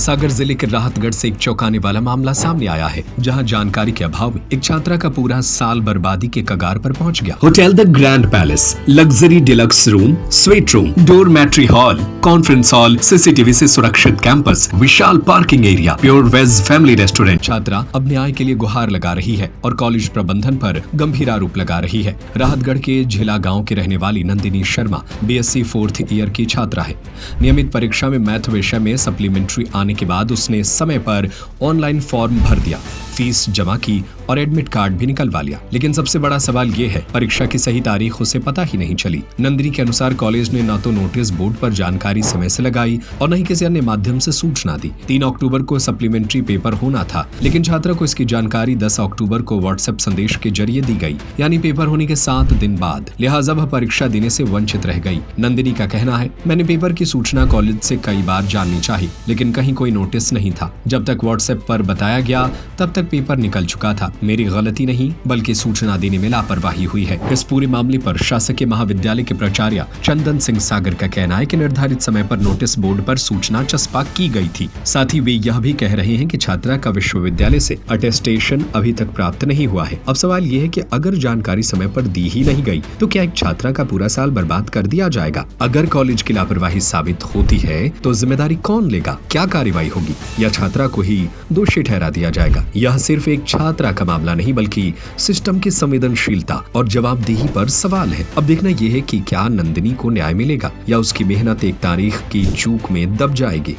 सागर जिले के राहतगढ़ से एक चौंकाने वाला मामला सामने आया है, जहां जानकारी के अभाव में एक छात्रा का पूरा साल बर्बादी के कगार पर पहुंच गया। Hotel the grand palace, luxury deluxe room, suite room, dormitory hall, conference hall, CCTV से सुरक्षित कैंपस, विशाल parking area, pure veg family restaurant. छात्रा अब न्याय के लिए गुहार लगा रही है और कॉलेज प्रबंधन पर गंभीर आरोप लगा रही है। राहतगढ़ के झिला गाँव की रहने वाली Nandini Sharma BSc 4th year की छात्रा है। नियमित परीक्षा में मैथ विषय में सप्लीमेंट्री आने के बाद उसने समय पर ऑनलाइन फॉर्म भर दिया, फीस जमा की और एडमिट कार्ड भी निकलवा लिया। लेकिन सबसे बड़ा सवाल ये है, परीक्षा की सही तारीख उसे पता ही नहीं चली। नंदिनी के अनुसार कॉलेज ने न तो नोटिस बोर्ड पर जानकारी समय से लगाई और न ही किसी अन्य माध्यम से सूचना दी। 3 अक्टूबर को सप्लीमेंट्री पेपर होना था, लेकिन छात्रा को इसकी जानकारी 10 अक्टूबर को व्हाट्सएप संदेश के जरिए दी गई, यानी पेपर होने के 7 दिन बाद। लिहाजा वह परीक्षा देने से वंचित रह गई। नंदिनी का कहना है, मैंने पेपर की सूचना कॉलेज से कई बार जाननी चाहिए, लेकिन कहीं कोई नोटिस नहीं था। जब तक व्हाट्सएप पर बताया गया तब तक पेपर निकल चुका था। मेरी गलती नहीं बल्कि सूचना देने में लापरवाही हुई है। इस पूरे मामले पर शासकीय महाविद्यालय के प्राचार्य चंदन सिंह सागर का कहना है कि निर्धारित समय पर नोटिस बोर्ड पर सूचना चस्पा की गई थी। साथ ही वे यह भी कह रहे हैं कि छात्रा का विश्वविद्यालय से अटेस्टेशन अभी तक प्राप्त नहीं हुआ है। अब सवाल यह है कि अगर जानकारी समय पर दी ही नहीं गई तो क्या एक छात्रा का पूरा साल बर्बाद कर दिया जाएगा? अगर कॉलेज की लापरवाही साबित होती है तो जिम्मेदारी कौन लेगा? क्या कार्रवाई होगी या छात्रा को ही दोषी ठहरा दिया जाएगा? यह सिर्फ एक छात्रा का मामला नहीं बल्कि सिस्टम की संवेदनशीलता और जवाबदेही पर सवाल है। अब देखना यह है कि क्या नंदिनी को न्याय मिलेगा या उसकी मेहनत एक तारीख की चूक में दब जाएगी।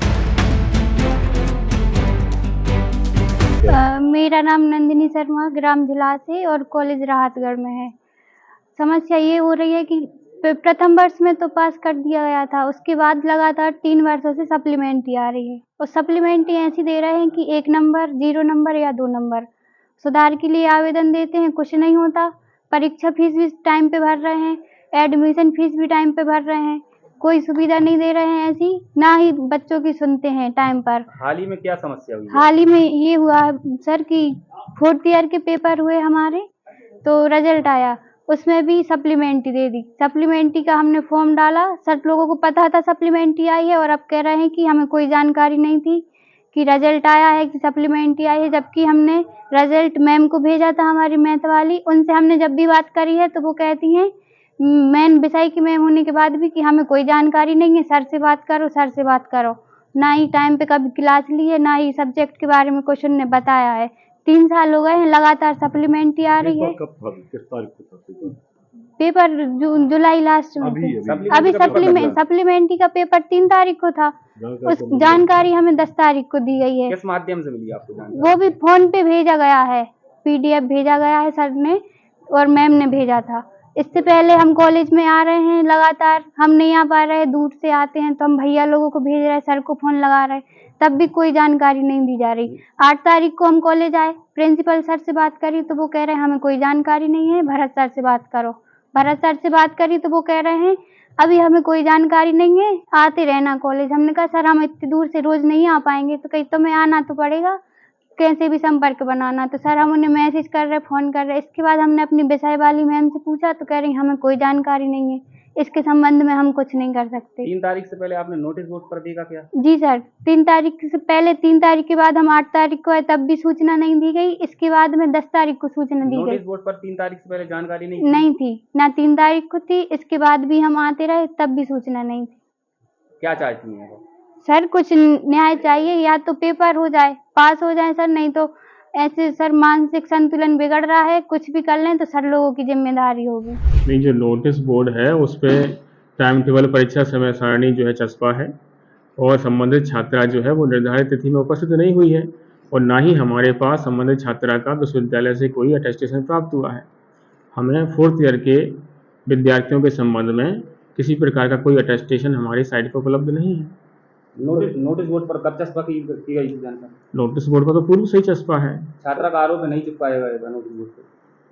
मेरा नाम नंदिनी शर्मा, ग्राम झिला से और कॉलेज राहतगढ़ में है। समस्या ये हो रही है कि प्रथम वर्ष में तो पास कर दिया गया था, उसके बाद लगातार 3 वर्षों से सप्लीमेंट्री आ रही है और सप्लीमेंट्री ऐसी दे रहे हैं कि 1 नंबर, 0 नंबर या 2 नंबर। सुधार के लिए आवेदन देते हैं, कुछ नहीं होता। परीक्षा फीस भी टाइम पे भर रहे हैं, एडमिशन फीस भी टाइम पे भर रहे हैं, कोई सुविधा नहीं दे रहे हैं ऐसी, ना ही बच्चों की सुनते हैं टाइम पर। हाल ही में क्या समस्या हुई? हाल ही में ये हुआ सर कि 4th ईयर के पेपर हुए हमारे, तो रिजल्ट आया, उसमें भी सप्लीमेंट्री दे दी। सप्लीमेंट्री का हमने फॉर्म डाला, सब लोगों को पता था सप्लीमेंट्री आई है और अब कह रहे हैं कि हमें कोई जानकारी नहीं थी कि रिजल्ट आया है, कि सप्लीमेंट्री आई है। जबकि हमने रिजल्ट मैम को भेजा था, हमारी मैथ वाली, उनसे हमने जब भी बात करी है तो वो कहती हैं मेन विषय की मैम होने के बाद भी कि हमें कोई जानकारी नहीं है, सर से बात करो, सर से बात करो। ना ही टाइम पे कभी क्लास ली है, ना ही सब्जेक्ट के बारे में कुछ उन्होंने बताया है। 3 साल हो गए हैं लगातार सप्लीमेंट्री आ रही है। किस तारीख को था पेपर जुलाई लास्ट में अभी सप्लीमेंट्री का पेपर 3 तारीख को था। उस जानकारी हमें 10 तारीख को दी गई है। किस माध्यम से मिली आपको जानकारी? वो भी फोन पे भेजा गया है, PDF भेजा गया है सर ने और मैम ने भेजा था। इससे पहले हम कॉलेज में आ रहे हैं लगातार, हम नहीं आ पा रहे, दूर से आते हैं तो हम भैया लोगों को भेज रहे हैं, सर को फोन लगा रहे हैं, तब भी कोई जानकारी नहीं दी जा रही। 8 तारीख को हम कॉलेज आए, प्रिंसिपल सर से बात करी तो वो कह रहे हैं हमें कोई जानकारी नहीं है, भरत सर से बात करो। भरत सर से बात करी तो वो कह रहे हैं अभी हमें कोई जानकारी नहीं है, आते रहना कॉलेज। हमने कहा सर हम इतनी दूर से रोज नहीं आ पाएंगे, तो कहीं तुम्हें आना तो पड़ेगा, कैसे भी संपर्क बनाना। तो सर हम उन्हें मैसेज कर रहे, फोन कर रहे। इसके बाद हमने अपनी विषय वाली मैम से पूछा तो कह रही हमें कोई जानकारी नहीं है, इसके संबंध में हम कुछ नहीं कर सकते। 3 तारीख से पहले आपने नोटिस बोर्ड पर देगा क्या? जी सर, 3 तारीख से पहले, 3 तारीख के बाद हम 8 तारीख को आए तब भी सूचना नहीं दी गई। इसके बाद में 10 तारीख को सूचना दी गई। नोटिस बोर्ड पर 3 तारीख से पहले जानकारी नहीं थी, ना 3 तारीख को थी। इसके बाद भी हम आते रहे तब भी सूचना नहीं थी। क्या चाहती हैं सर? कुछ न्याय चाहिए, या तो पेपर हो जाए, पास हो जाए सर, नहीं तो ऐसे सर मानसिक संतुलन बिगड़ रहा है, कुछ भी कर लें तो सर लोगों की जिम्मेदारी होगी। नहीं, जो नोटिस बोर्ड है उस पे टाइम टेबल, परीक्षा समय सारणी जो है चस्पा है और संबंधित छात्रा जो है वो निर्धारित तिथि में उपस्थित नहीं हुई है और ना ही हमारे पास संबंधित छात्रा का विश्वविद्यालय से कोई अटेस्टेशन प्राप्त हुआ है। हमें 4th ईयर के विद्यार्थियों के संबंध में किसी प्रकार का कोई अटेस्टेशन हमारी साइट पर उपलब्ध नहीं है। नोटिस बोर्ड पर कब चस्पा की गई थी जानकारी? नोटिस बोर्ड पर तो पूर्व से ही चस्पा है। छात्रा का आरोप नहीं चिपकाया गया नोटिस बोर्ड पर?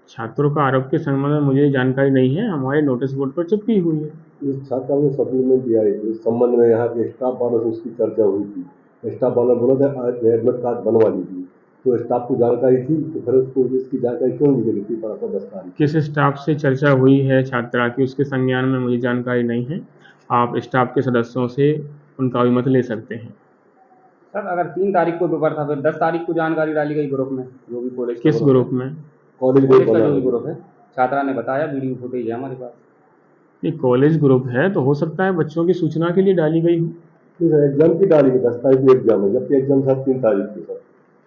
छात्रों का आरोप के संबंध में मुझे जानकारी नहीं है, हमारे नोटिस बोर्ड पर चिपकी हुई है। इस छात्रा को सप्लीमेंट दिया है, इस संबंध में यहाँ के स्टाफ वालों से उसकी चर्चा हुई थी। स्टाफ वालों ने बोला था एडमिट कार्ड बनवा लीजिए, तो स्टाफ को जानकारी थी, तो फिर उसको इसकी जानकारी क्यों नहीं दी गई? 10 तारीख किस स्टाफ से चर्चा हुई है छात्रा की, उसके संज्ञान में मुझे जानकारी नहीं है। आप स्टाफ के सदस्यों से उनका अभिमत ले सकते हैं। सर अगर 3 तारीख को पेपर था, फिर 10 तारीख को जानकारी डाली गई ग्रुप में, जो भी कॉलेज किस ग्रुप में? कॉलेज कॉलेज में का बना जो भी है। ग्रुप है, छात्रा ने बताया, वीडियो फुटेज है हमारे पास। ये कॉलेज ग्रुप है तो हो सकता है बच्चों की सूचना के लिए डाली गई हो। नहीं सर, एग्जाम की डाली है, 10 तारीख को एग्जाम है, जबकि एग्जाम था 3 तारीख को सर।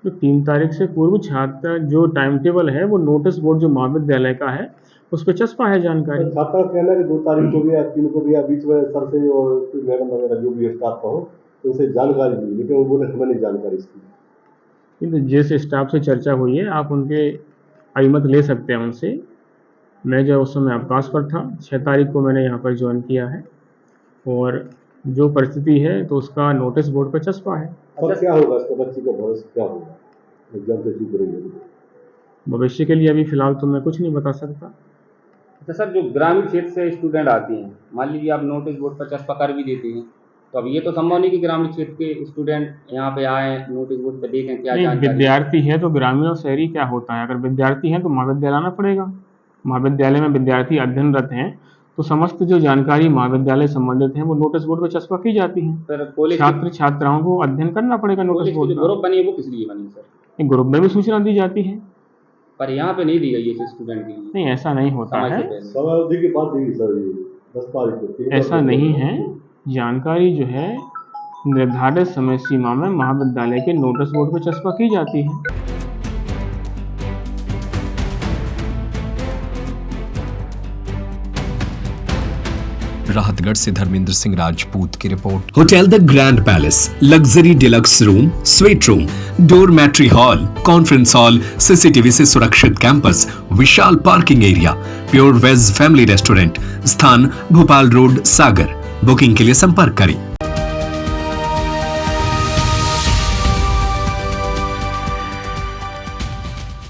तो 3 तारीख से पूर्व छात्र जो टाइम टेबल है वो नोटिस बोर्ड जो महाविद्यालय का है उस पर चस्पा है जानकारी। छात्रा का कहना है कि 2 तारीख को भी या 3 को भी या बीच में सर से और कोई मैडम वगैरह जो भी स्टाफ का हो तो उनसे जानकारी दी, लेकिन वो बोले हमें नहीं जानकारी इसकी। किंतु जिस स्टाफ से चर्चा हुई है आप उनके अभिमत ले सकते हैं उनसे। मैं जो उस समय अवकाश पर था, 6 तारीख को मैंने यहाँ पर ज्वाइन किया है और जो परिस्थिति है तो उसका नोटिस बोर्ड पर चस्पा है। अब क्या होगा इसका, बच्ची का भविष्य क्या होगा एग्जाम से चूक रही है? भविष्य के लिए अभी फिलहाल तो मैं कुछ नहीं बता सकता। अच्छा सर, जो ग्रामीण क्षेत्र से स्टूडेंट आती हैं, मान लीजिए आप नोटिस बोर्ड पर चस्पा कर भी देते हैं, तो अब ये तो संभव नहीं कि ग्रामीण क्षेत्र के स्टूडेंट यहाँ पे आए, नोटिस बोर्ड पर देखें क्या नहीं, जानकारी। विद्यार्थी है तो ग्रामीण और शहरी क्या होता है, अगर विद्यार्थी हैं तो महाविद्यालय आना पड़ेगा। महाविद्यालय में विद्यार्थी अध्ययनरत हैं तो समस्त जो जानकारी महाविद्यालय संबंधित है वो नोटिस बोर्ड पर चस्पा की जाती है। फिर कॉलेज छात्र छात्राओं को अध्ययन करना पड़ेगा नोटिस कॉलेज की बोर्ड जो का। ग्रुप बनी है वो किस लिए बनी सर? ग्रुप में भी सूचना दी जाती है। पर यहाँ पे नहीं दी गई है स्टूडेंट के लिए, नहीं, ऐसा नहीं होता समय है, से पहले। समय अवधि की बात देगी सर, ये 10 तारीख को ऐसा नहीं है। जानकारी जो है निर्धारित समय सीमा में महाविद्यालय के नोटिस बोर्ड पर चस्पा की जाती है। राहतगढ़ से धर्मेंद्र सिंह राजपूत की report. Hotel the grand palace, luxury deluxe room, suite room, dormitory hall, conference hall, CCTV से सुरक्षित कैंपस, विशाल parking area, pure veg family restaurant, स्थान भोपाल रोड, सागर। बुकिंग के लिए संपर्क करें